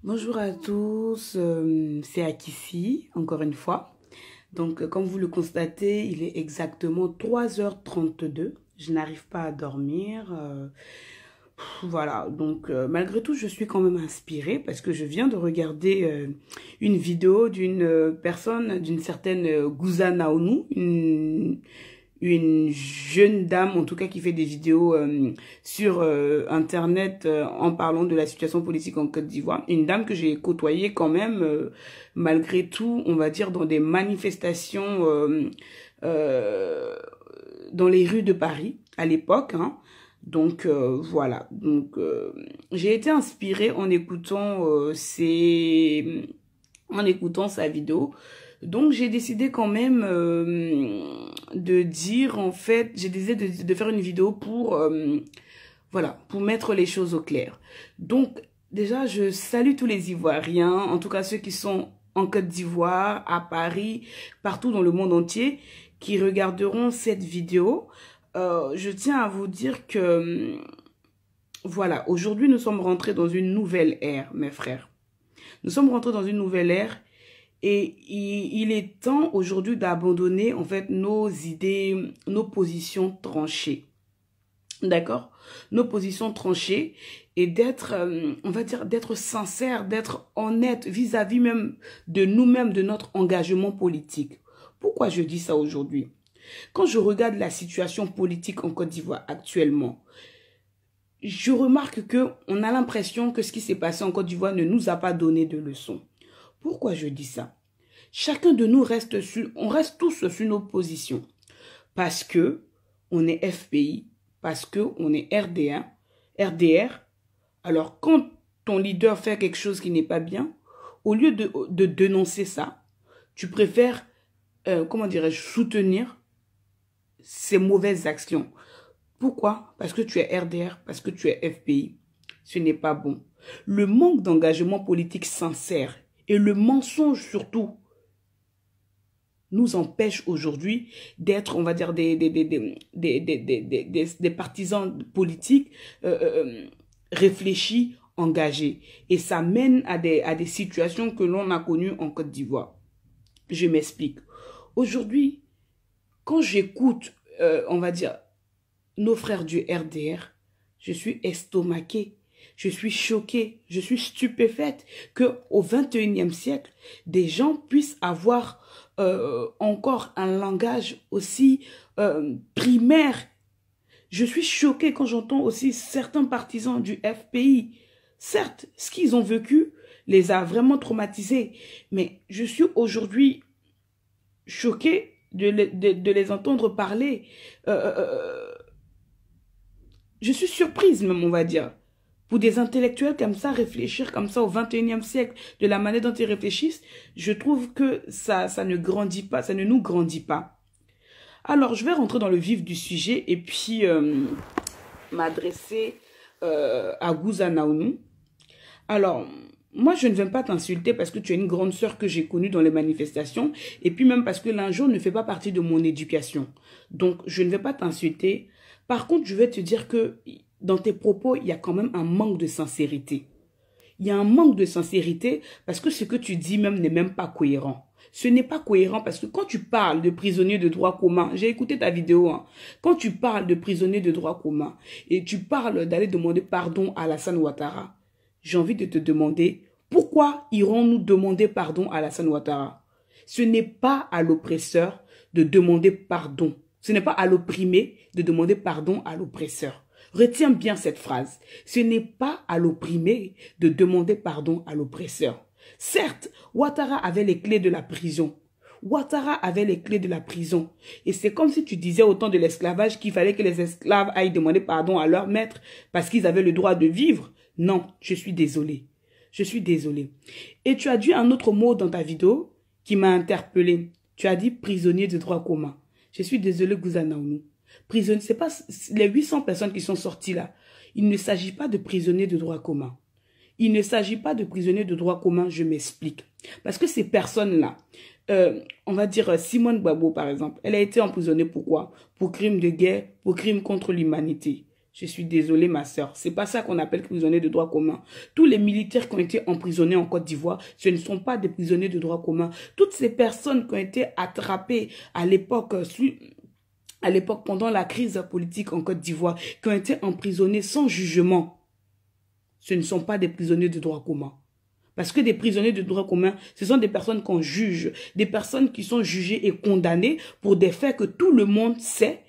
Bonjour à tous, c'est Akissi, encore une fois. Donc, comme vous le constatez, il est exactement 3h32. Je n'arrive pas à dormir. Voilà, donc malgré tout, je suis quand même inspirée parce que je viens de regarder une vidéo d'une personne, d'une certaine Gouza Naonou, une jeune dame en tout cas qui fait des vidéos sur internet en parlant de la situation politique en Côte d'Ivoire. Une dame que j'ai côtoyée quand même malgré tout, on va dire dans des manifestations euh, dans les rues de Paris à l'époque, hein. Donc voilà, donc j'ai été inspirée en écoutant sa vidéo. Donc j'ai décidé quand même de dire en fait, j'ai décidé de faire une vidéo pour voilà, pour mettre les choses au clair. Donc déjà je salue tous les Ivoiriens, en tout cas ceux qui sont en Côte d'Ivoire, à Paris, partout dans le monde entier, qui regarderont cette vidéo. Je tiens à vous dire que voilà, aujourd'hui nous sommes rentrés dans une nouvelle ère, mes frères. Nous sommes rentrés dans une nouvelle ère et il est temps aujourd'hui d'abandonner en fait nos idées, nos positions tranchées. D'accord? Nos positions tranchées et d'être, on va dire, d'être sincère, d'être honnête vis-à-vis même de nous-mêmes, de notre engagement politique. Pourquoi je dis ça aujourd'hui? Quand je regarde la situation politique en Côte d'Ivoire actuellement, je remarque que on a l'impression que ce qui s'est passé en Côte d'Ivoire ne nous a pas donné de leçons. Pourquoi je dis ça? Chacun de nous on reste tous sur nos positions. Parce que on est FPI, parce que on est RD1, RDR. Alors quand ton leader fait quelque chose qui n'est pas bien, au lieu de dénoncer ça, tu préfères, comment dirais-je, soutenir ces mauvaises actions. Pourquoi? Parce que tu es RDR, parce que tu es FPI. Ce n'est pas bon. Le manque d'engagement politique sincère et le mensonge surtout nous empêche aujourd'hui d'être, on va dire, des partisans politiques réfléchis, engagés. Et ça mène à des situations que l'on a connues en Côte d'Ivoire. Je m'explique. Aujourd'hui, quand j'écoute, on va dire, nos frères du RDR, je suis estomaquée, je suis choquée, je suis stupéfaite qu'au XXIe siècle, des gens puissent avoir encore un langage aussi primaire. Je suis choquée quand j'entends aussi certains partisans du FPI. Certes, ce qu'ils ont vécu les a vraiment traumatisés, mais je suis aujourd'hui choquée de les entendre parler. Je suis surprise même, on va dire. Pour des intellectuels comme ça, réfléchir comme ça au XXIe siècle, de la manière dont ils réfléchissent, je trouve que ça ne grandit pas, ça ne nous grandit pas. Alors, je vais rentrer dans le vif du sujet et puis m'adresser à Gouza Naonou. Alors, moi, je ne viens pas t'insulter parce que tu es une grande sœur que j'ai connue dans les manifestations et puis même parce que l'injure ne fait pas partie de mon éducation. Donc, je ne vais pas t'insulter. Par contre, je vais te dire que dans tes propos, il y a quand même un manque de sincérité. Il y a un manque de sincérité parce que ce que tu dis même n'est même pas cohérent. Ce n'est pas cohérent parce que quand tu parles de prisonniers de droit commun, j'ai écouté ta vidéo, hein, quand tu parles de prisonniers de droit commun et tu parles d'aller demander pardon à Alassane Ouattara, j'ai envie de te demander pourquoi irons-nous demander pardon à Alassane Ouattara? Ce n'est pas à l'oppresseur de demander pardon. Ce n'est pas à l'opprimé de demander pardon à l'oppresseur. Retiens bien cette phrase. Ce n'est pas à l'opprimé de demander pardon à l'oppresseur. Certes, Ouattara avait les clés de la prison. Ouattara avait les clés de la prison. Et c'est comme si tu disais au temps de l'esclavage qu'il fallait que les esclaves aillent demander pardon à leur maître parce qu'ils avaient le droit de vivre. Non, je suis désolée. Je suis désolée. Et tu as dit un autre mot dans ta vidéo qui m'a interpellée. Tu as dit prisonnier de droit commun. Je suis désolée, Gouza Naonou. Prisonnier, c'est pas les 800 personnes qui sont sorties là. Il ne s'agit pas de prisonniers de droit commun. Il ne s'agit pas de prisonniers de droit commun, je m'explique. Parce que ces personnes-là, on va dire Simone Gbagbo par exemple, elle a été emprisonnée pourquoi? Pour crimes de guerre, pour crimes contre l'humanité. Je suis désolée, ma sœur. C'est pas ça qu'on appelle prisonniers de droit commun. Tous les militaires qui ont été emprisonnés en Côte d'Ivoire, ce ne sont pas des prisonniers de droit commun. Toutes ces personnes qui ont été attrapées à l'époque, pendant la crise politique en Côte d'Ivoire, qui ont été emprisonnés sans jugement, ce ne sont pas des prisonniers de droit commun. Parce que des prisonniers de droit commun, ce sont des personnes qu'on juge, des personnes qui sont jugées et condamnées pour des faits que tout le monde sait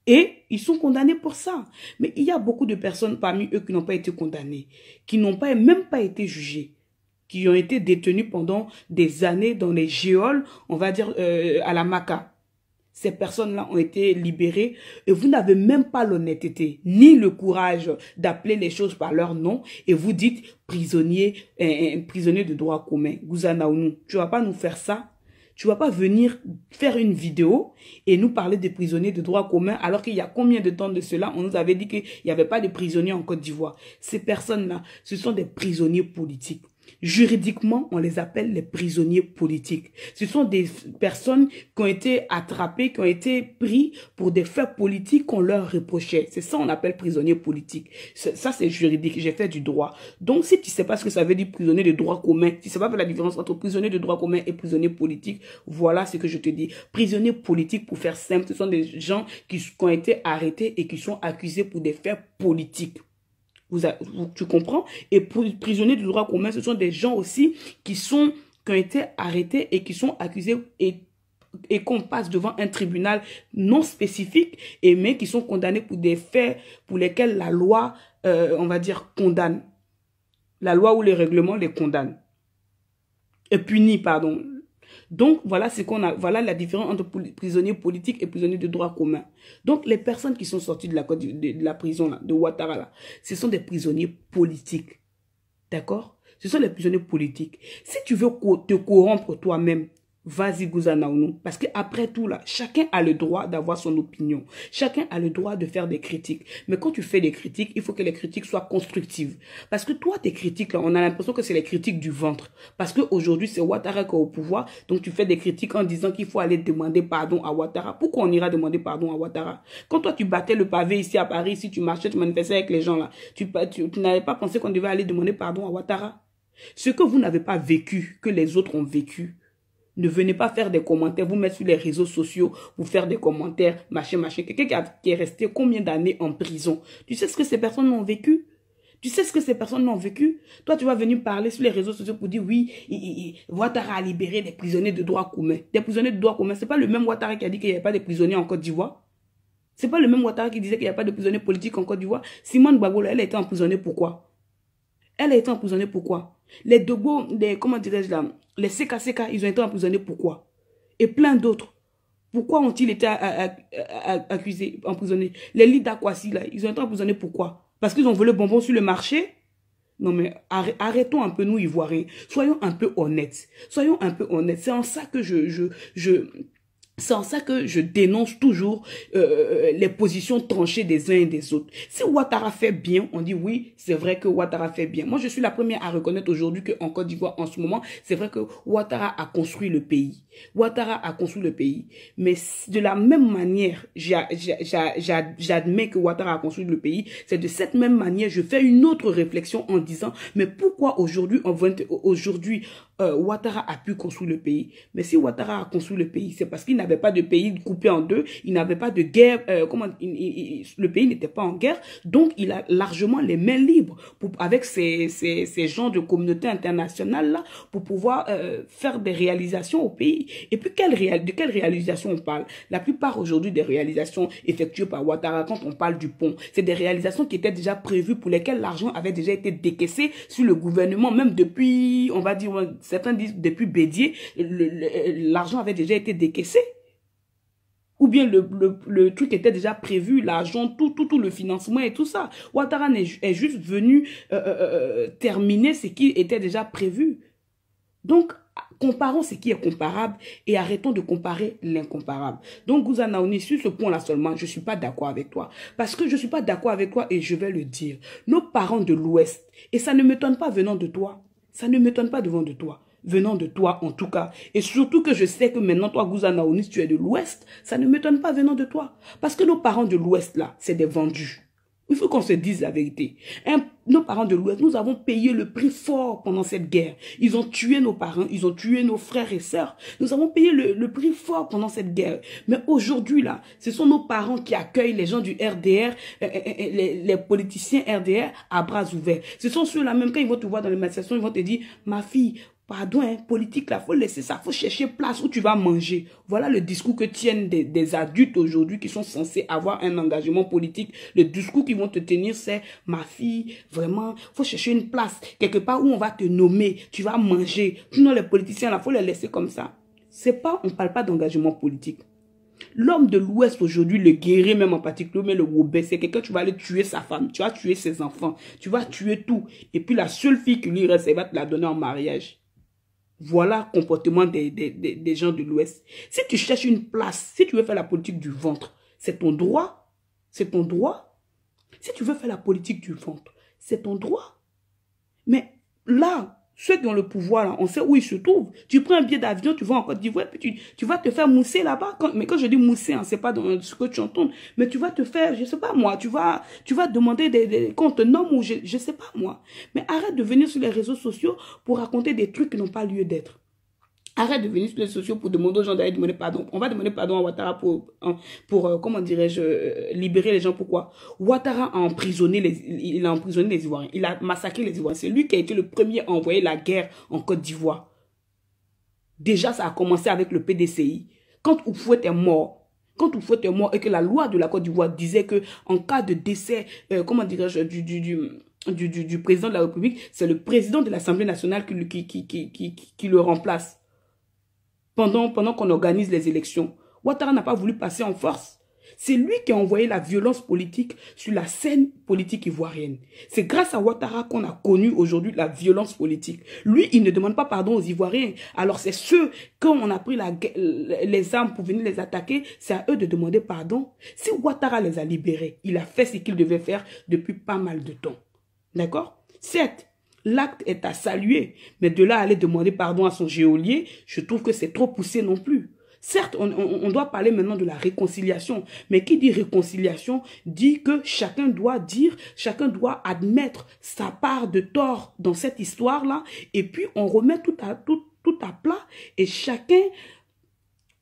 et ils sont condamnés pour ça. Mais il y a beaucoup de personnes parmi eux qui n'ont pas été condamnées, qui n'ont même pas été jugées, qui ont été détenues pendant des années dans les geôles, on va dire à la Maca. Ces personnes-là ont été libérées et vous n'avez même pas l'honnêteté ni le courage d'appeler les choses par leur nom et vous dites prisonnier, prisonnier de droit commun. Gouzanaounou, tu ne vas pas nous faire ça. Tu ne vas pas venir faire une vidéo et nous parler des prisonniers de droit commun alors qu'il y a combien de temps de cela, on nous avait dit qu'il n'y avait pas de prisonniers en Côte d'Ivoire. Ces personnes-là, ce sont des prisonniers politiques. Juridiquement, on les appelle les prisonniers politiques. Ce sont des personnes qui ont été attrapées, qui ont été pris pour des faits politiques qu'on leur reprochait. C'est ça qu'on appelle prisonniers politiques. Ça, c'est juridique. J'ai fait du droit. Donc, si tu ne sais pas ce que ça veut dire prisonnier de droit commun, si tu ne sais pas la différence entre prisonnier de droit commun et prisonnier politique, voilà ce que je te dis. Prisonniers politiques, pour faire simple, ce sont des gens qui ont été arrêtés et qui sont accusés pour des faits politiques. Tu comprends? Et pour les prisonniers du droit commun, ce sont des gens aussi qui ont été arrêtés et qui sont accusés et qu'on passe devant un tribunal non spécifique, mais qui sont condamnés pour des faits pour lesquels la loi, on va dire, condamne. La loi ou les règlements les condamnent. Et punit, pardon. Donc, voilà voilà la différence entre prisonniers politiques et prisonniers de droit commun. Donc, les personnes qui sont sorties de la prison, là, de Ouattara, là, ce sont des prisonniers politiques. D'accord? Ce sont des prisonniers politiques. Si tu veux te corrompre toi-même, vas-y, Gouzanaounou. Parce qu'après tout, là, chacun a le droit d'avoir son opinion. Chacun a le droit de faire des critiques. Mais quand tu fais des critiques, il faut que les critiques soient constructives. Parce que toi, tes critiques, là, on a l'impression que c'est les critiques du ventre. Parce qu'aujourd'hui, c'est Ouattara qui est au pouvoir. Donc, tu fais des critiques en disant qu'il faut aller demander pardon à Ouattara. Pourquoi on ira demander pardon à Ouattara? Quand toi, tu battais le pavé ici à Paris, si tu marchais, tu manifestais avec les gens, là, tu n'avais pas pensé qu'on devait aller demander pardon à Ouattara? Ce que vous n'avez pas vécu, que les autres ont vécu, ne venez pas faire des commentaires, vous mettre sur les réseaux sociaux, vous faire des commentaires, machin. Quelqu'un qui est resté combien d'années en prison? Tu sais ce que ces personnes ont vécu? Tu sais ce que ces personnes ont vécu? Toi, tu vas venir parler sur les réseaux sociaux pour dire oui, Ouattara a libéré des prisonniers de droit commun. Des prisonniers de droit commun, c'est pas le même Ouattara qui a dit qu'il n'y avait pas de prisonniers en Côte d'Ivoire. C'est pas le même Ouattara qui disait qu'il n'y a pas de prisonniers politiques en Côte d'Ivoire. Simone Gbagbo, elle a été emprisonnée pourquoi? Elle a été emprisonnée pourquoi? Les Dogo, comment dirais-je là, les CKCK, ils ont été emprisonnés pourquoi? Et plein d'autres. Pourquoi ont-ils été accusés, emprisonnés? Les Lida Kwasi, là, ils ont été emprisonnés pourquoi? Parce qu'ils ont volé bonbons sur le marché? Non mais arrêtons un peu nous Ivoiriens. Soyons un peu honnêtes. Soyons un peu honnêtes. C'est en ça que c'est en ça que je dénonce toujours les positions tranchées des uns et des autres. Si Ouattara fait bien, on dit oui, c'est vrai que Ouattara fait bien. Moi, je suis la première à reconnaître aujourd'hui qu'en Côte d'Ivoire, en ce moment, c'est vrai que Ouattara a construit le pays. Ouattara a construit le pays. Mais de la même manière, j'admets que Ouattara a construit le pays. C'est de cette même manière, je fais une autre réflexion en disant, mais pourquoi aujourd'hui, Ouattara a pu construire le pays? Mais si Ouattara a construit le pays, c'est parce qu'il n'avait pas de pays coupé en deux, il n'avait pas de guerre, le pays n'était pas en guerre, donc il a largement les mains libres avec ces gens de communauté internationale là pour pouvoir faire des réalisations au pays. Et puis de quelle réalisation on parle? La plupart aujourd'hui des réalisations effectuées par Ouattara, quand on parle du pont, c'est des réalisations qui étaient déjà prévues, pour lesquelles l'argent avait déjà été décaissé sur le gouvernement, même depuis, on va dire, certains disent depuis Bédier, l'argent avait déjà été décaissé. Ou bien le truc était déjà prévu, l'argent, tout le financement et tout ça. Ouattara est juste venu terminer ce qui était déjà prévu. Donc, comparons ce qui est comparable et arrêtons de comparer l'incomparable. Donc, Gouzanaounou, sur ce point-là seulement, je ne suis pas d'accord avec toi. Parce que je ne suis pas d'accord avec toi et je vais le dire. Nos parents de l'Ouest, et ça ne m'étonne pas venant de toi, ça ne m'étonne pas venant de toi en tout cas. Et surtout que je sais que maintenant, toi, Gouzanaounou, si tu es de l'Ouest, ça ne m'étonne pas venant de toi. Parce que nos parents de l'Ouest, là, c'est des vendus. Il faut qu'on se dise la vérité. Nos parents de l'Ouest, nous avons payé le prix fort pendant cette guerre. Ils ont tué nos parents, ils ont tué nos frères et sœurs. Nous avons payé le prix fort pendant cette guerre. Mais aujourd'hui, là, ce sont nos parents qui accueillent les gens du RDR, les politiciens RDR à bras ouverts. Ce sont ceux-là, même quand ils vont te voir dans les manifestations, ils vont te dire, ma fille, pardon, hein, politique, là, faut laisser ça, faut chercher place où tu vas manger. Voilà le discours que tiennent des adultes aujourd'hui qui sont censés avoir un engagement politique. Le discours qu'ils vont te tenir, c'est, ma fille, vraiment, faut chercher une place, quelque part où on va te nommer, tu vas manger. Sinon, les politiciens, là, faut les laisser comme ça. C'est pas, on parle pas d'engagement politique. L'homme de l'Ouest aujourd'hui, le guerrier même en particulier, mais le Wobé, c'est quelqu'un, tu vas aller tuer sa femme, tu vas tuer ses enfants, tu vas tuer tout. Et puis la seule fille qui lui reste, elle va te la donner en mariage. Voilà le comportement des gens de l'Ouest. Si tu cherches une place, si tu veux faire la politique du ventre, c'est ton droit. C'est ton droit. Si tu veux faire la politique du ventre, c'est ton droit. Mais là, ceux qui ont le pouvoir, là, on sait où ils se trouvent. Tu prends un billet d'avion, tu vas en Côte d'Ivoire, puis tu vas te faire mousser là-bas. Mais quand je dis mousser, hein, c'est pas dans ce que tu entends, mais tu vas te faire, je sais pas moi, tu vas demander qu'on te nomme ou je sais pas moi. Mais arrête de venir sur les réseaux sociaux pour raconter des trucs qui n'ont pas lieu d'être. Arrête de venir sur les réseaux sociaux pour demander aux gens d'aller demander pardon. On va demander pardon à Ouattara pour comment dirais-je, libérer les gens. Pourquoi? Ouattara a emprisonné il a emprisonné les Ivoiriens. Il a massacré les Ivoiriens. C'est lui qui a été le premier à envoyer la guerre en Côte d'Ivoire. Déjà, ça a commencé avec le PDCI. Quand Oufouette est mort, et que la loi de la Côte d'Ivoire disait que en cas de décès, comment dirais-je, du président de la République, c'est le président de l'Assemblée nationale qui le remplace. Pendant qu'on organise les élections. Ouattara n'a pas voulu passer en force. C'est lui qui a envoyé la violence politique sur la scène politique ivoirienne. C'est grâce à Ouattara qu'on a connu aujourd'hui la violence politique. Lui, il ne demande pas pardon aux Ivoiriens. Alors c'est ceux, quand on a pris les armes pour venir les attaquer, c'est à eux de demander pardon. Si Ouattara les a libérés, il a fait ce qu'il devait faire depuis pas mal de temps. D'accord? Certes, l'acte est à saluer, mais de là à aller demander pardon à son geôlier, je trouve que c'est trop poussé non plus. Certes, on doit parler maintenant de la réconciliation, mais qui dit réconciliation dit que chacun doit admettre sa part de tort dans cette histoire-là, et puis on remet tout à plat, et chacun,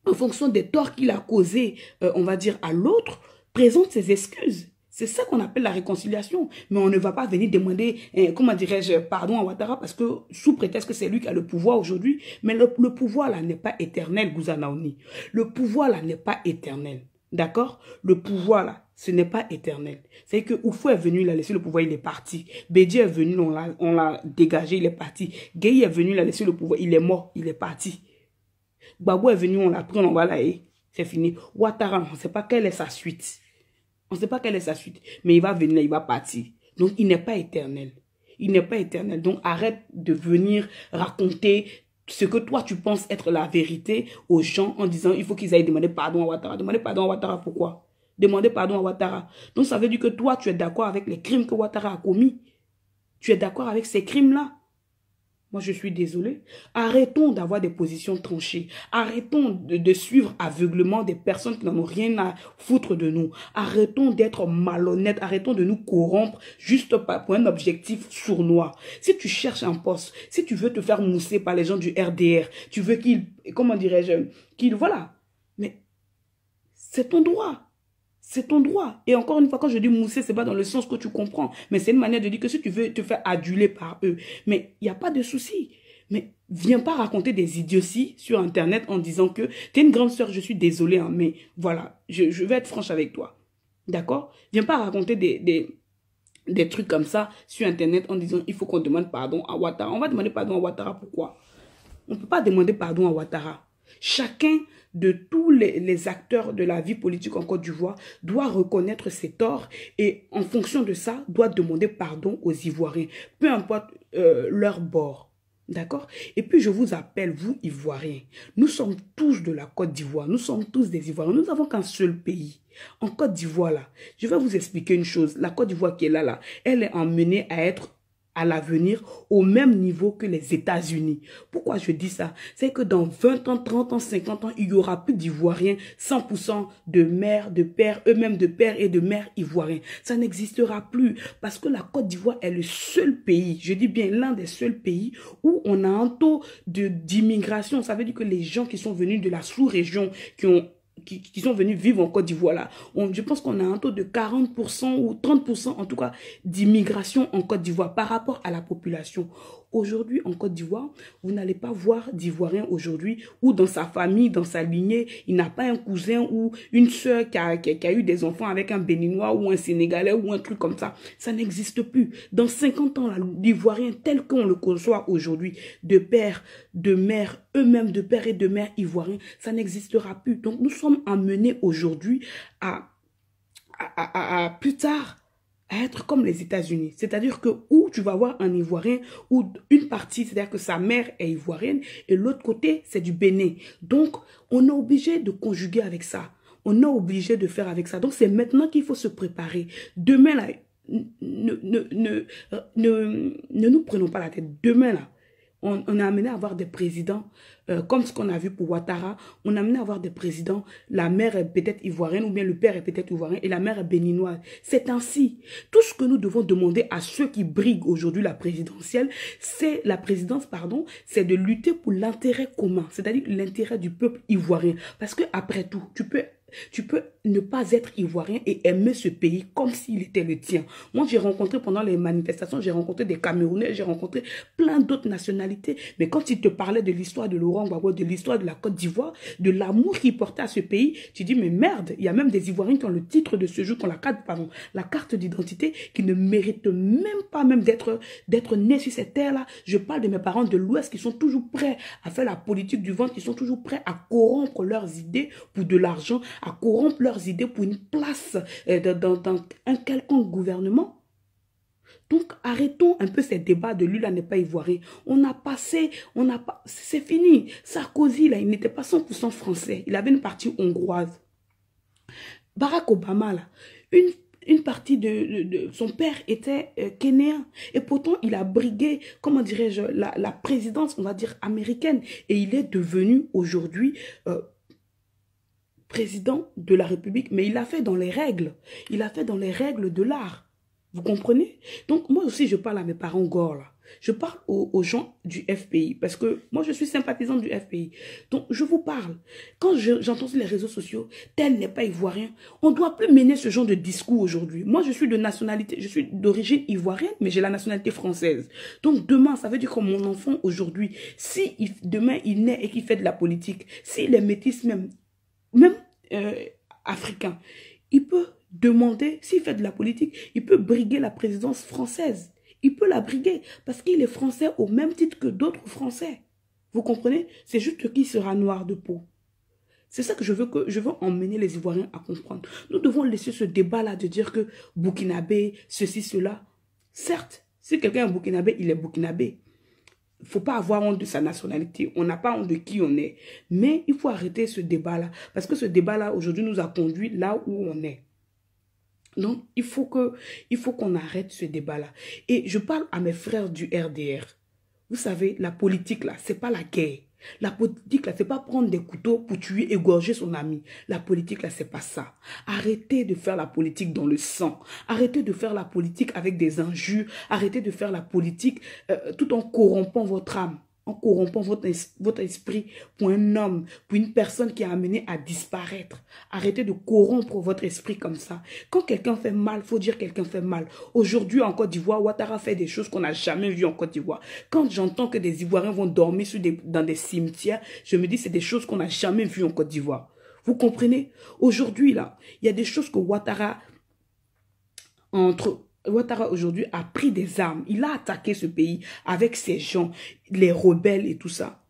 en fonction des torts qu'il a causés, on va dire à l'autre, présente ses excuses. C'est ça qu'on appelle la réconciliation. Mais on ne va pas venir demander, comment dirais-je, pardon à Ouattara parce que sous prétexte que c'est lui qui a le pouvoir aujourd'hui. Mais le pouvoir là n'est pas éternel, Gouzanaouni. Le pouvoir là n'est pas éternel. D'accord? Le pouvoir là, ce n'est pas éternel. C'est que Oufou est venu, il a laissé le pouvoir, il est parti. Bédier est venu, on l'a dégagé, il est parti. Gueye est venu, il a laissé le pouvoir, il est mort, il est parti. Gbagbo est venu, on l'a pris, on va là et c'est fini. Ouattara, on ne sait pas quelle est sa suite. On ne sait pas quelle est sa suite, mais il va venir, il va partir. Donc, il n'est pas éternel. Il n'est pas éternel. Donc, arrête de venir raconter ce que toi, tu penses être la vérité aux gens en disant il faut qu'ils aillent demander pardon à Ouattara. Demander pardon à Ouattara, pourquoi? Demander pardon à Ouattara. Donc, ça veut dire que toi, tu es d'accord avec les crimes que Ouattara a commis. Tu es d'accord avec ces crimes-là. Moi, je suis désolée. Arrêtons d'avoir des positions tranchées. Arrêtons de suivre aveuglement des personnes qui n'en ont rien à foutre de nous. Arrêtons d'être malhonnêtes. Arrêtons de nous corrompre juste pour un objectif sournois. Si tu cherches un poste, si tu veux te faire mousser par les gens du RDR, tu veux comment dirais-je, voilà. Mais c'est ton droit. C'est ton droit. Et encore une fois, quand je dis mousser, c'est pas dans le sens que tu comprends. Mais c'est une manière de dire que si tu veux te faire aduler par eux, mais il n'y a pas de souci. Mais viens pas raconter des idioties sur Internet en disant que tu es une grande sœur, je suis désolée, hein, mais voilà, je vais être franche avec toi. D'accord? Viens pas raconter des trucs comme ça sur Internet en disant il faut qu'on demande pardon à Ouattara. On va demander pardon à Ouattara, pourquoi? On ne peut pas demander pardon à Ouattara. Chacun de tous les acteurs de la vie politique en Côte d'Ivoire doit reconnaître ses torts et en fonction de ça, doit demander pardon aux Ivoiriens, peu importe leur bord. D'accord? Et puis je vous appelle, vous Ivoiriens, nous sommes tous de la Côte d'Ivoire, nous sommes tous des Ivoiriens, nous n'avons qu'un seul pays. En Côte d'Ivoire, là, je vais vous expliquer une chose, la Côte d'Ivoire qui est là, elle est emmenée à être à l'avenir au même niveau que les États-Unis. Pourquoi je dis ça? C'est que dans 20 ans, 30 ans, 50 ans, il n'y aura plus d'Ivoiriens 100% de mères, de pères, eux-mêmes de pères et de mères ivoiriens. Ça n'existera plus parce que la Côte d'Ivoire est le seul pays, je dis bien l'un des seuls pays où on a un taux d'immigration. Ça veut dire que les gens qui sont venus de la sous-région, qui sont venus vivre en Côte d'Ivoire là. Je pense qu'on a un taux de 40% ou 30% en tout cas d'immigration en Côte d'Ivoire par rapport à la population. Aujourd'hui, en Côte d'Ivoire, vous n'allez pas voir d'Ivoirien aujourd'hui où dans sa famille, dans sa lignée, il n'a pas un cousin ou une sœur qui a eu des enfants avec un Béninois ou un Sénégalais ou un truc comme ça. Ça n'existe plus. Dans 50 ans, l'Ivoirien tel qu'on le conçoit aujourd'hui, de père, de mère, eux-mêmes de père et de mère ivoiriens, ça n'existera plus. Donc, nous sommes amenés aujourd'hui à plus tard à être comme les États-Unis. C'est-à-dire que où tu vas voir un Ivoirien ou une partie, c'est-à-dire que sa mère est ivoirienne et l'autre côté, c'est du Bénin. Donc, on est obligé de conjuguer avec ça. On est obligé de faire avec ça. Donc, c'est maintenant qu'il faut se préparer. Demain, là, ne nous prenons pas la tête. Demain, là, on est amené à avoir des présidents, comme ce qu'on a vu pour Ouattara, on est amené à avoir des présidents, la mère est peut-être ivoirienne ou bien le père est peut-être ivoirien et la mère est béninoise. C'est ainsi. Tout ce que nous devons demander à ceux qui briguent aujourd'hui la présidentielle, c'est la présidence, pardon, c'est de lutter pour l'intérêt commun, c'est-à-dire l'intérêt du peuple ivoirien. Parce que après tout, tu peux ne pas être ivoirien et aimer ce pays comme s'il était le tien. Moi, j'ai rencontré pendant les manifestations, j'ai rencontré des Camerounais, j'ai rencontré plein d'autres nationalités. Mais quand ils te parlaient de l'histoire de Laurent Gbagbo, de l'histoire de la Côte d'Ivoire, de l'amour qu'ils portaient à ce pays, tu dis, mais merde, il y a même des Ivoiriens qui ont le titre de séjour, qui ont la carte d'identité, qui ne méritent même pas même d'être nés sur cette terre-là. Je parle de mes parents de l'Ouest qui sont toujours prêts à faire la politique du ventre, qui sont toujours prêts à corrompre leurs idées pour de l'argent, à corrompre leurs idées pour une place dans un quelconque gouvernement. Donc, arrêtons un peu ces débats de lui, là, n'est pas ivoirien. C'est fini. Sarkozy, là, il n'était pas 100% français. Il avait une partie hongroise. Barack Obama, là, une partie de son père était kényan. Et pourtant, il a brigué, comment dirais-je, la présidence, on va dire, américaine. Et il est devenu aujourd'hui président de la République, mais il l'a fait dans les règles. Il l'a fait dans les règles de l'art. Vous comprenez? Donc, moi aussi, je parle à mes parents gore, là. Je parle aux gens du FPI, parce que moi, je suis sympathisante du FPI. Donc, je vous parle. Quand j'entends sur les réseaux sociaux, tel n'est pas ivoirien, on ne doit plus mener ce genre de discours aujourd'hui. Moi, je suis d'origine ivoirienne, mais j'ai la nationalité française. Donc, demain, ça veut dire que mon enfant, aujourd'hui, si demain, il naît et qu'il fait de la politique, s'il est métis même africain, il peut demander, s'il fait de la politique, il peut briguer la présidence française. Il peut la briguer parce qu'il est français au même titre que d'autres Français. Vous comprenez? C'est juste qu'il sera noir de peau. C'est ça que je veux emmener les Ivoiriens à comprendre. Nous devons laisser ce débat-là de dire que Burkinabé, ceci, cela. Certes, si quelqu'un est Burkinabé, il est Burkinabé. Il ne faut pas avoir honte de sa nationalité. On n'a pas honte de qui on est. Mais il faut arrêter ce débat-là. Parce que ce débat-là, aujourd'hui, nous a conduit là où on est. Donc, il faut qu'on arrête ce débat-là. Et je parle à mes frères du RDR. Vous savez, la politique, là, c'est pas la guerre. La politique, là, c'est pas prendre des couteaux pour tuer, égorger son ami. La politique, là, c'est pas ça. Arrêtez de faire la politique dans le sang. Arrêtez de faire la politique avec des injures. Arrêtez de faire la politique tout en corrompant votre âme. En corrompant votre esprit pour un homme, pour une personne qui est amenée à disparaître. Arrêtez de corrompre votre esprit comme ça. Quand quelqu'un fait mal, il faut dire quelqu'un fait mal. Aujourd'hui, en Côte d'Ivoire, Ouattara fait des choses qu'on n'a jamais vues en Côte d'Ivoire. Quand j'entends que des Ivoiriens vont dormir dans des cimetières, je me dis c'est des choses qu'on n'a jamais vues en Côte d'Ivoire. Vous comprenez? Aujourd'hui, là, il y a des choses que Ouattara aujourd'hui a pris des armes. Il a attaqué ce pays avec ses gens, les rebelles et tout ça.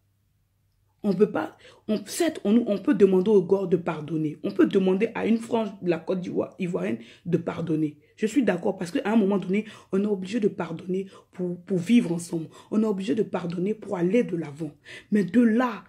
On peut pas, on peut demander au Gore de pardonner. On peut demander à une frange de la Côte d'Ivoire ivoirienne de pardonner. Je suis d'accord parce qu'à un moment donné, on est obligé de pardonner pour vivre ensemble. On est obligé de pardonner pour aller de l'avant. Mais de là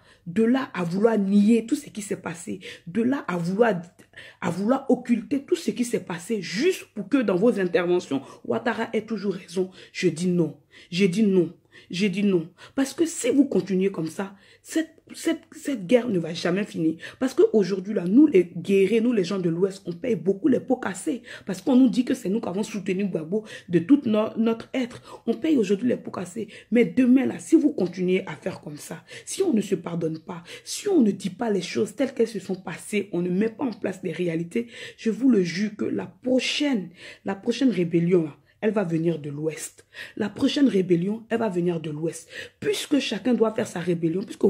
à vouloir nier tout ce qui s'est passé, de là à vouloir occulter tout ce qui s'est passé juste pour que dans vos interventions, Ouattara ait toujours raison, je dis non. J'ai dit non. J'ai dit non. Parce que si vous continuez comme ça, cette guerre ne va jamais finir. Parce qu'aujourd'hui, là, nous les guerriers, nous les gens de l'Ouest, on paye beaucoup les pots cassés. Parce qu'on nous dit que c'est nous qui avons soutenu Gbagbo de tout notre être. On paye aujourd'hui les pots cassés. Mais demain, là, si vous continuez à faire comme ça, si on ne se pardonne pas, si on ne dit pas les choses telles qu'elles se sont passées, on ne met pas en place les réalités, je vous le jure que la prochaine rébellion, là, elle va venir de l'Ouest. La prochaine rébellion, elle va venir de l'Ouest. Puisque chacun doit faire sa rébellion, puisque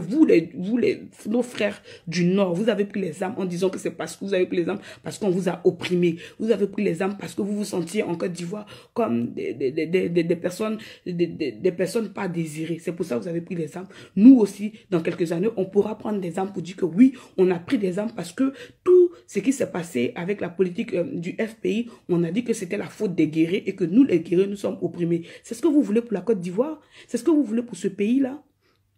nos frères du Nord, vous avez pris les armes en disant que c'est parce que vous avez pris les armes, parce qu'on vous a opprimé. Vous avez pris les armes parce que vous vous sentiez en Côte d'Ivoire comme des personnes pas désirées. C'est pour ça que vous avez pris les armes. Nous aussi, dans quelques années, on pourra prendre des armes pour dire que oui, on a pris des armes parce que tout ce qui s'est passé avec la politique du FPI, on a dit que c'était la faute des guerriers et que nous, les guerriers, nous sommes opprimés. C'est ce que vous voulez pour la Côte d'Ivoire? C'est ce que vous voulez pour ce pays-là?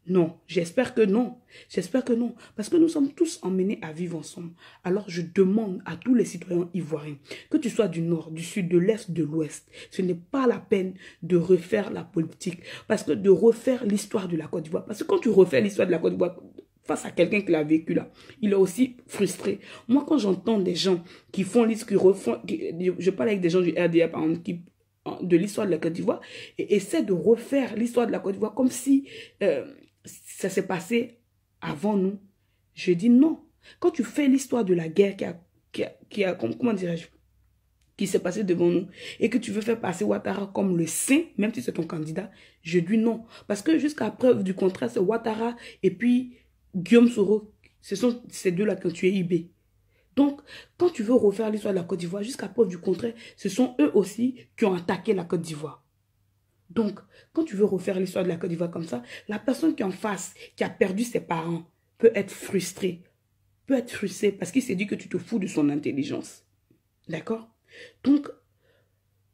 Non, j'espère que non. J'espère que non. Parce que nous sommes tous emmenés à vivre ensemble. Alors je demande à tous les citoyens ivoiriens, que tu sois du Nord, du Sud, de l'Est, de l'Ouest, ce n'est pas la peine de refaire la politique. Parce que de refaire l'histoire de la Côte d'Ivoire. Parce que quand tu refais l'histoire de la Côte d'Ivoire, face à quelqu'un qui l'a vécu là, il est aussi frustré. Moi, quand j'entends des gens qui font l'histoire, je parle avec des gens du RDA, par exemple, de l'histoire de la Côte d'Ivoire, et essaient de refaire l'histoire de la Côte d'Ivoire comme si ça s'est passé avant nous. Je dis non. Quand tu fais l'histoire de la guerre comment dirais-je, qui s'est passé devant nous, et que tu veux faire passer Ouattara comme le saint, même si c'est ton candidat, je dis non. Parce que jusqu'à preuve du contraire, c'est Ouattara et puis Guillaume Soro, ce sont ces deux-là qui ont tué IB. Donc, quand tu veux refaire l'histoire de la Côte d'Ivoire, jusqu'à preuve du contraire, ce sont eux aussi qui ont attaqué la Côte d'Ivoire. Donc, quand tu veux refaire l'histoire de la Côte d'Ivoire comme ça, la personne qui est en face, qui a perdu ses parents, peut être frustrée. Parce qu'il s'est dit que tu te fous de son intelligence. D'accord? Donc,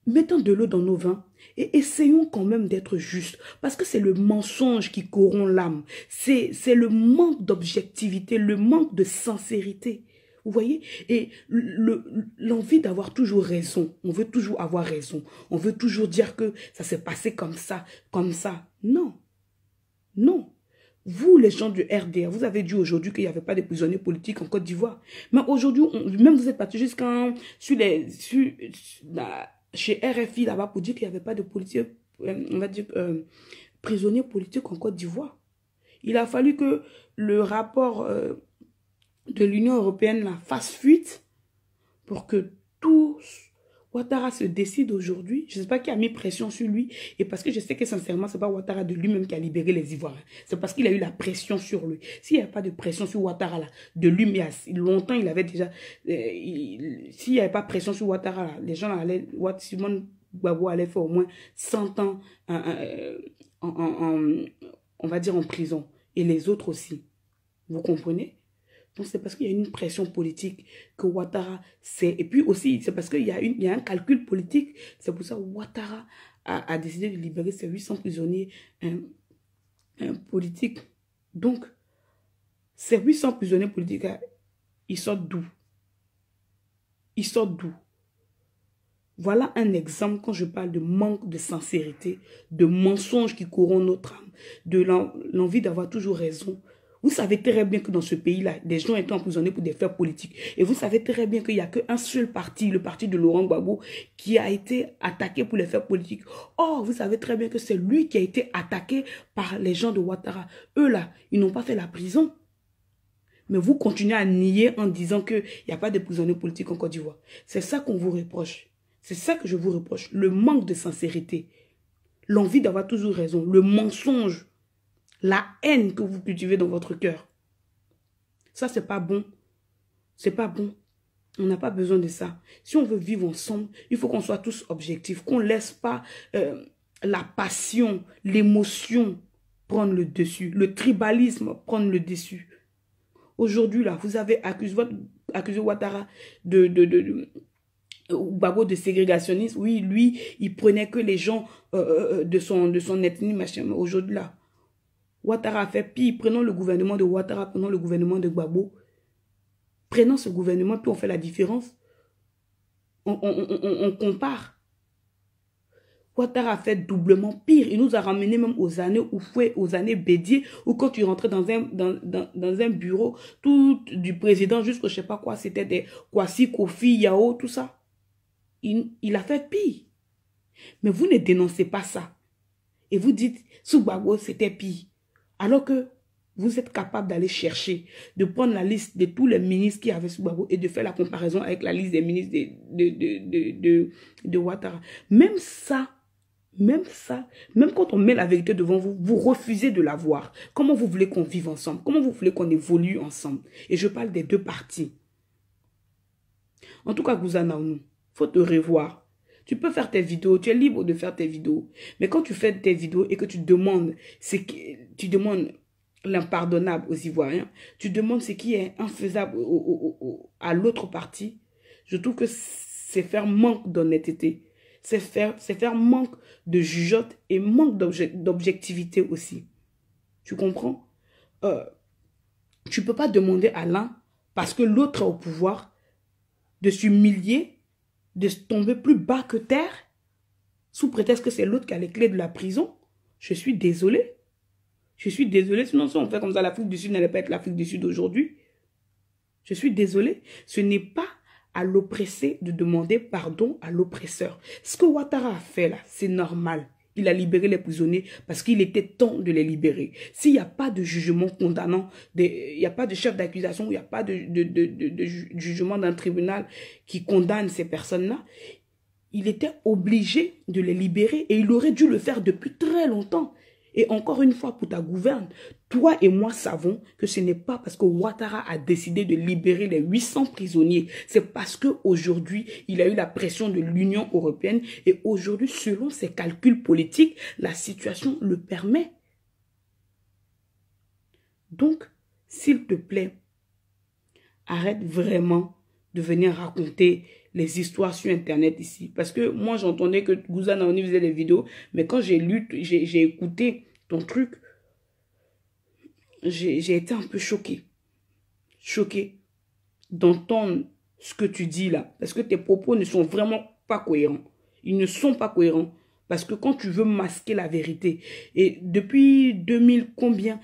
mettons de l'eau dans nos vins et essayons quand même d'être justes. Parce que c'est le mensonge qui corrompt l'âme. C'est le manque d'objectivité, le manque de sincérité. Vous voyez? Et l'envie d'avoir toujours raison. On veut toujours avoir raison. On veut toujours dire que ça s'est passé comme ça, comme ça. Non. Non. Vous, les gens du RDR, vous avez dit aujourd'hui qu'il n'y avait pas de prisonniers politiques en Côte d'Ivoire. Mais aujourd'hui, même vous êtes partis jusqu'à chez RFI là-bas pour dire qu'il n'y avait pas de policiers, on va dire, prisonniers politiques en Côte d'Ivoire. Il a fallu que le rapport de l'Union européenne la fasse fuite pour que tous Ouattara se décide aujourd'hui. Je ne sais pas qui a mis pression sur lui. Et parce que je sais que sincèrement, ce n'est pas Ouattara de lui-même qui a libéré les Ivoiriens. C'est parce qu'il a eu la pression sur lui. S'il n'y avait pas de pression sur Ouattara là, de lui, mais longtemps, il avait déjà... S'il n'y avait pas de pression sur Ouattara là, les gens là allaient... Simone Gbagbo allait faire au moins 100 ans on va dire en prison. Et les autres aussi. Vous comprenez? Donc, c'est parce qu'il y a une pression politique que Ouattara sait. Et puis aussi, c'est parce qu'il y a un calcul politique. C'est pour ça que Ouattara a décidé de libérer ses 800 prisonniers politiques. Donc, ces 800 prisonniers politiques, ils sortent d'où? Ils sortent d'où? Voilà un exemple quand je parle de manque de sincérité, de mensonges qui corrompent notre âme, de l'envie d'avoir toujours raison. Vous savez très bien que dans ce pays-là, des gens étaient emprisonnés pour des faits politiques. Et vous savez très bien qu'il n'y a qu'un seul parti, le parti de Laurent Gbagbo, qui a été attaqué pour les faits politiques. Or, vous savez très bien que c'est lui qui a été attaqué par les gens de Ouattara. Eux là, ils n'ont pas fait la prison. Mais vous continuez à nier en disant qu'il n'y a pas de prisonniers politiques en Côte d'Ivoire. C'est ça qu'on vous reproche. C'est ça que je vous reproche. Le manque de sincérité. L'envie d'avoir toujours raison. Le mensonge. La haine que vous cultivez dans votre cœur. Ça, c'est pas bon. C'est pas bon. On n'a pas besoin de ça. Si on veut vivre ensemble, il faut qu'on soit tous objectifs. Qu'on ne laisse pas la passion, l'émotion prendre le dessus. Le tribalisme prendre le dessus. Aujourd'hui, là, vous avez accusé Ouattara Gbagbo de ségrégationniste, oui, lui, il prenait que les gens de son ethnie, machin. Mais aujourd'hui, là, Ouattara a fait pire. Prenons le gouvernement de Ouattara, prenons le gouvernement de Gbagbo. Prenons ce gouvernement, puis on fait la différence. On compare. Ouattara a fait doublement pire. Il nous a ramené même aux années Oufoué, aux années Bédié, où quand tu rentrais dans un bureau, tout du président jusqu'au je sais pas quoi, c'était des Kwasi, Kofi, Yao, tout ça. Il a fait pire. Mais vous ne dénoncez pas ça. Et vous dites, sous Gbagbo, c'était pire. Alors que vous êtes capable d'aller chercher, de prendre la liste de tous les ministres qui avaient sous Gbagbo et de faire la comparaison avec la liste des ministres de Ouattara. Même ça, même quand on met la vérité devant vous, vous refusez de la voir. Comment vous voulez qu'on vive ensemble? Comment vous voulez qu'on évolue ensemble? Et je parle des deux parties. En tout cas, Guzana Onou, faut te revoir. Tu peux faire tes vidéos, tu es libre de faire tes vidéos. Mais quand tu fais tes vidéos et que tu demandes l'impardonnable aux Ivoiriens, tu demandes ce qui est infaisable à l'autre partie, je trouve que c'est faire manque d'honnêteté. C'est faire manque de jugeote et manque d'objectivité aussi. Tu comprends? Tu ne peux pas demander à l'un, parce que l'autre est au pouvoir, de s'humilier, de tomber plus bas que terre, sous prétexte que c'est l'autre qui a les clés de la prison. Je suis désolée. Je suis désolée. Sinon, si on fait comme ça, l'Afrique du Sud n'allait pas être l'Afrique du Sud aujourd'hui. Je suis désolée. Ce n'est pas à l'oppressé de demander pardon à l'oppresseur. Ce que Ouattara a fait là, c'est normal. Il a libéré les prisonniers parce qu'il était temps de les libérer. S'il n'y a pas de jugement condamnant, il n'y a pas de chef d'accusation, il n'y a pas de jugement d'un tribunal qui condamne ces personnes-là, il était obligé de les libérer et il aurait dû le faire depuis très longtemps. Et encore une fois, pour ta gouverne, toi et moi savons que ce n'est pas parce que Ouattara a décidé de libérer les 800 prisonniers. C'est parce qu'aujourd'hui, il a eu la pression de l'Union européenne. Et aujourd'hui, selon ses calculs politiques, la situation le permet. Donc, s'il te plaît, arrête vraiment de venir raconter les histoires sur Internet ici. Parce que moi, j'entendais que Guzana Onou faisait des vidéos, mais quand j'ai écouté ton truc, j'ai été un peu choquée. Choquée d'entendre ce que tu dis là. Parce que tes propos ne sont vraiment pas cohérents. Ils ne sont pas cohérents. Parce que quand tu veux masquer la vérité, et depuis 2000 combien,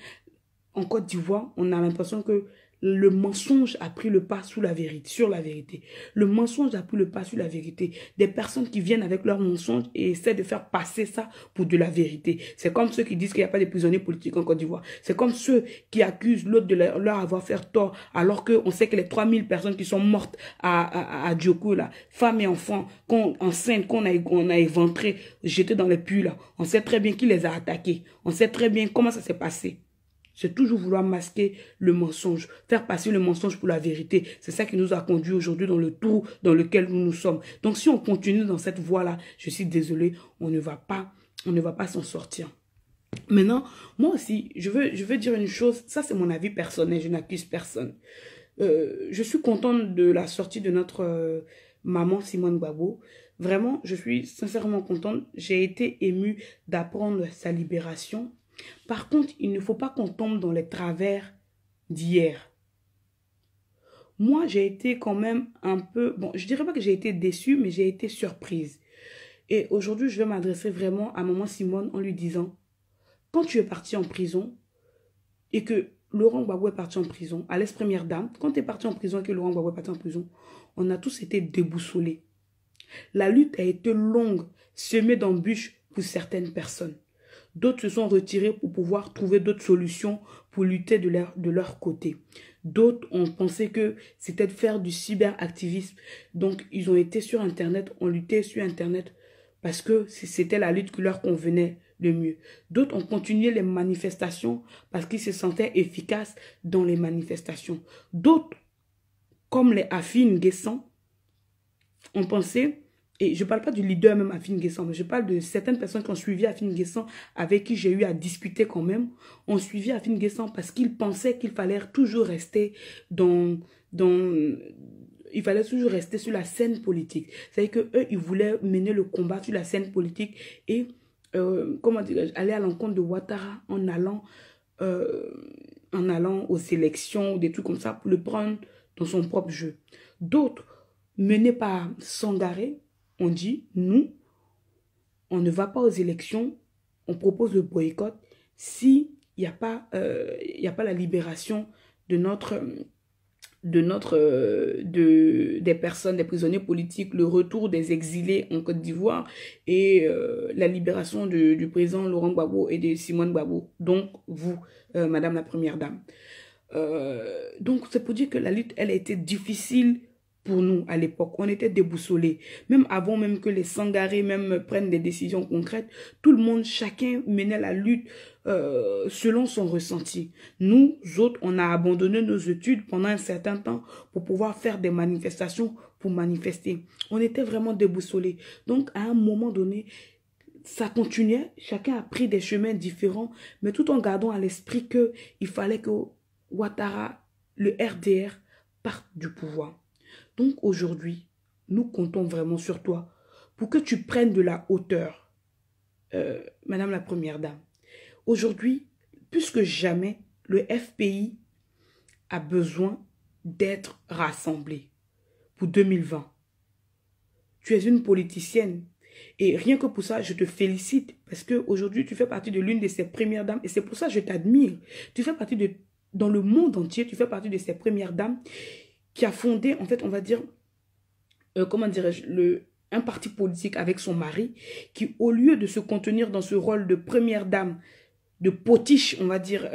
en Côte d'Ivoire, on a l'impression que le mensonge a pris le pas sur la vérité. Le mensonge a pris le pas sur la vérité. Des personnes qui viennent avec leurs mensonges et essaient de faire passer ça pour de la vérité. C'est comme ceux qui disent qu'il n'y a pas de prisonniers politiques en Côte d'Ivoire. C'est comme ceux qui accusent l'autre de leur avoir fait tort, alors qu'on sait que les 3000 personnes qui sont mortes à Diokou, là, femmes et enfants, enceintes, qu'on a éventrées, jetées dans les puits, là, on sait très bien qui les a attaqués. On sait très bien comment ça s'est passé. C'est toujours vouloir masquer le mensonge, faire passer le mensonge pour la vérité. C'est ça qui nous a conduit aujourd'hui dans le trou dans lequel nous nous sommes. Donc si on continue dans cette voie-là, je suis désolée, on ne va pas s'en sortir. Maintenant, moi aussi, je veux dire une chose, ça c'est mon avis personnel, je n'accuse personne. Je suis contente de la sortie de notre maman Simone Gbagbo. Vraiment, je suis sincèrement contente. J'ai été émue d'apprendre sa libération. Par contre, il ne faut pas qu'on tombe dans les travers d'hier. Moi, j'ai été quand même un peu... Bon, je dirais pas que j'ai été déçue, mais j'ai été surprise. Et aujourd'hui, je vais m'adresser vraiment à maman Simone en lui disant, quand tu es partie en prison et que Laurent Gbagbo est parti en prison, à l'ex-première dame, quand tu es parti en prison et que Laurent Gbagbo est parti en prison, on a tous été déboussolés. La lutte a été longue, semée d'embûches pour certaines personnes. D'autres se sont retirés pour pouvoir trouver d'autres solutions pour lutter de leur côté. D'autres ont pensé que c'était de faire du cyberactivisme. Donc, ils ont été sur Internet, ont lutté sur Internet parce que c'était la lutte qui leur convenait le mieux. D'autres ont continué les manifestations parce qu'ils se sentaient efficaces dans les manifestations. D'autres, comme les Afin Guessan, ont pensé... Et je ne parle pas du leader même Afin Guessan, mais je parle de certaines personnes qui ont suivi Afin Guessan, avec qui j'ai eu à discuter quand même, ont suivi Afin Guessan parce qu'ils pensaient qu'il fallait toujours rester dans il fallait toujours rester sur la scène politique. C'est-à-dire que eux, ils voulaient mener le combat sur la scène politique et, comment dirais-je, aller à l'encontre de Ouattara en allant aux élections ou des trucs comme ça pour le prendre dans son propre jeu. D'autres, menés par Sangaré, on dit, nous, on ne va pas aux élections, on propose le boycott si il n'y a pas la libération des personnes, des prisonniers politiques, le retour des exilés en Côte d'Ivoire et la libération du président Laurent Gbagbo et de Simone Gbagbo. Donc, vous, Madame la Première Dame. Donc, c'est pour dire que la lutte, elle a été difficile pour nous à l'époque. On était déboussolés. Même avant même que les Sangaré même prennent des décisions concrètes, tout le monde, chacun menait la lutte selon son ressenti. Nous autres, on a abandonné nos études pendant un certain temps pour pouvoir faire des manifestations, pour manifester. On était vraiment déboussolés. Donc, à un moment donné, ça continuait. Chacun a pris des chemins différents, mais tout en gardant à l'esprit qu'il fallait que Ouattara, le RDR, parte du pouvoir. Donc aujourd'hui, nous comptons vraiment sur toi pour que tu prennes de la hauteur, Madame la Première Dame. Aujourd'hui, plus que jamais, le FPI a besoin d'être rassemblé pour 2020. Tu es une politicienne et rien que pour ça, je te félicite parce qu'aujourd'hui, tu fais partie de l'une de ces premières dames et c'est pour ça que je t'admire. Tu fais partie dans le monde entier, tu fais partie de ces premières dames qui a fondé, en fait, on va dire, comment dirais-je, un parti politique avec son mari, qui, au lieu de se contenir dans ce rôle de première dame, de potiche, on va dire,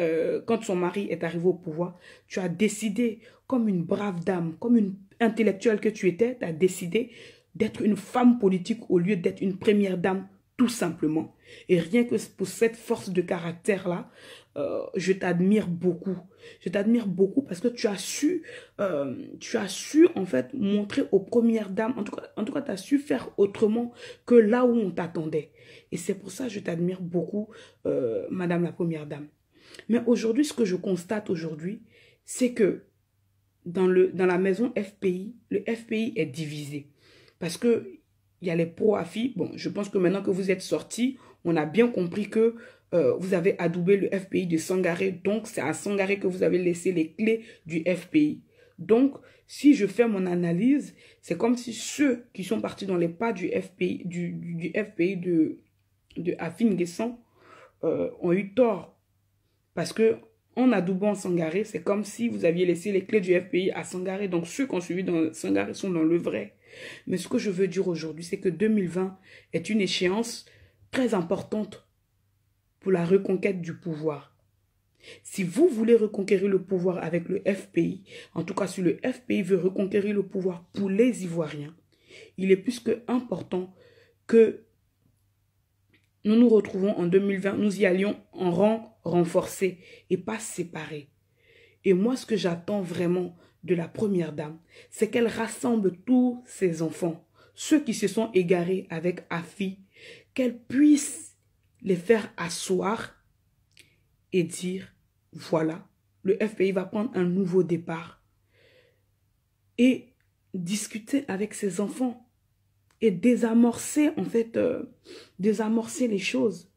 quand son mari est arrivé au pouvoir, tu as décidé, comme une brave dame, comme une intellectuelle que tu étais, tu as décidé d'être une femme politique au lieu d'être une première dame, tout simplement. Et rien que pour cette force de caractère-là, je t'admire beaucoup. Je t'admire beaucoup parce que tu as su en fait montrer aux premières dames, en tout cas tu as su faire autrement que là où on t'attendait. Et c'est pour ça que je t'admire beaucoup, Madame la Première Dame. Mais aujourd'hui, ce que je constate aujourd'hui, c'est que dans la maison FPI, le FPI est divisé. Parce que il y a les pro-AFI. Bon, je pense que maintenant que vous êtes sortis, on a bien compris que vous avez adoubé le FPI de Sangaré. Donc, c'est à Sangaré que vous avez laissé les clés du FPI. Donc, si je fais mon analyse, c'est comme si ceux qui sont partis dans les pas du FPI, du FPI de Afin Guesson ont eu tort. Parce que en adoubant Sangaré, c'est comme si vous aviez laissé les clés du FPI à Sangaré. Donc, ceux qui ont suivi dans Sangaré sont dans le vrai. Mais ce que je veux dire aujourd'hui, c'est que 2020 est une échéance très importante pour la reconquête du pouvoir. Si vous voulez reconquérir le pouvoir avec le FPI, en tout cas si le FPI veut reconquérir le pouvoir pour les Ivoiriens, il est plus que important que nous nous retrouvons en 2020, nous y allions en rang renforcé et pas séparés. Et moi, ce que j'attends vraiment de la Première Dame, c'est qu'elle rassemble tous ses enfants, ceux qui se sont égarés avec Afi, qu'elle puisse les faire asseoir et dire, voilà, le FPI va prendre un nouveau départ et discuter avec ses enfants et désamorcer, en fait, désamorcer les choses.